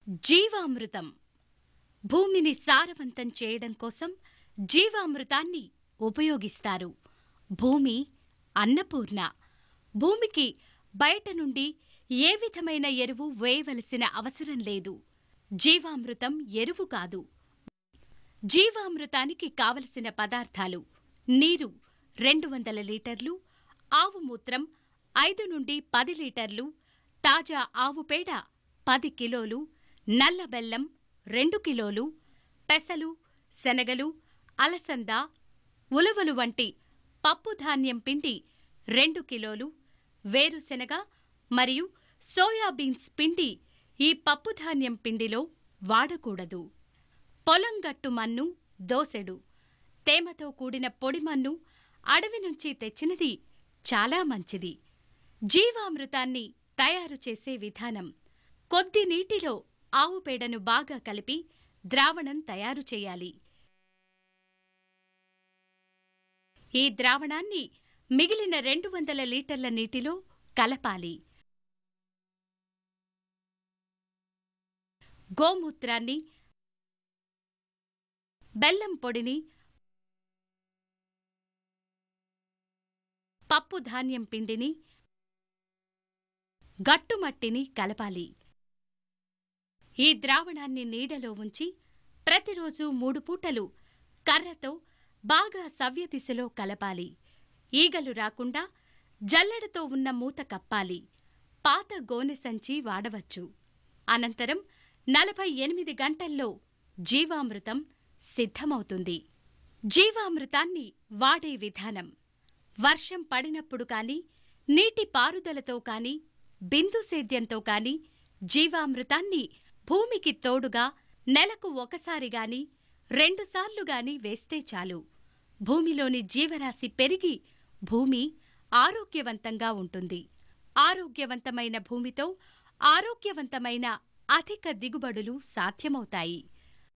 జీవామృతం భూమిని సారవంతం చేయడం కోసం జీవామృతాన్ని ఉపయోగిస్తారు. భూమి అన్నపూర్ణ. భూమికి బయట నుండి ఏ విధమైన ఎరువు వేయవలసిన అవసరం లేదు. జీవామృతం ఎరువు కాదు. జీవామృతానికి కావలసిన పదార్థాలు: నీరు 200 లీటర్లు, ఆవు మూత్రం 5 నుండి 10 లీటర్లు, తాజా ఆవు పేడ 10 కిలోలు, నల్ల బెల్లం 2 కిలోలు, పెసలు, శనగలు, అలసంద, ఉలవలు వంటి పప్పుధాన్యం పిండి 2 కిలోలు, వేరుశెనగ మరియు సోయాబీన్స్ పిండి ఈ పప్పుధాన్యం పిండిలో వాడకూడదు. పొలంగట్టు మన్ను దోసెడు. తేమతో కూడిన పొడి మన్ను అడవి నుంచి తెచ్చినది చాలా మంచిది. జీవామృతాన్ని తయారు చేసే విధానం: కొద్ది నీటిలో ఆవు పేడను బాగా కలిపి ద్రావణం తయారు చేయాలి. ఈ ద్రావణాన్ని మిగిలిన 200 లీటర్ల నీటిలో కలపాలి. గోమూత్రాన్ని, బెల్లం పొడిని, పప్పు ధాన్యం పిండిని, గట్టుమట్టిని కలపాలి. ఈ ద్రావణాన్ని నీడలో ఉంచి ప్రతిరోజు 3 పూటలు కర్రతో బాగా సవ్యదిశలో కలపాలి. ఈగలు రాకుండా జల్లెడతో ఉన్న మూత కప్పాలి. పాత గోనె సంచి వాడవచ్చు. అనంతరం 48 గంటల్లో జీవామృతం సిద్ధమవుతుంది. జీవామృతాన్ని వాడే విధానం: వర్షం పడినప్పుడు కాని, నీటి పారుదలతో కాని, బిందు సేద్యంతో కాని జీవామృతాన్ని భూమికి తోడుగా నెలకు ఒకసారి గాని 2 సార్లు గాని వేస్తే చాలు. భూమిలోని జీవరాశి పెరిగి భూమి ఆరోగ్యవంతంగా ఉంటుంది. ఆరోగ్యవంతమైన భూమితో ఆరోగ్యవంతమైన అధిక దిగుబడులు సాధ్యమవుతాయి.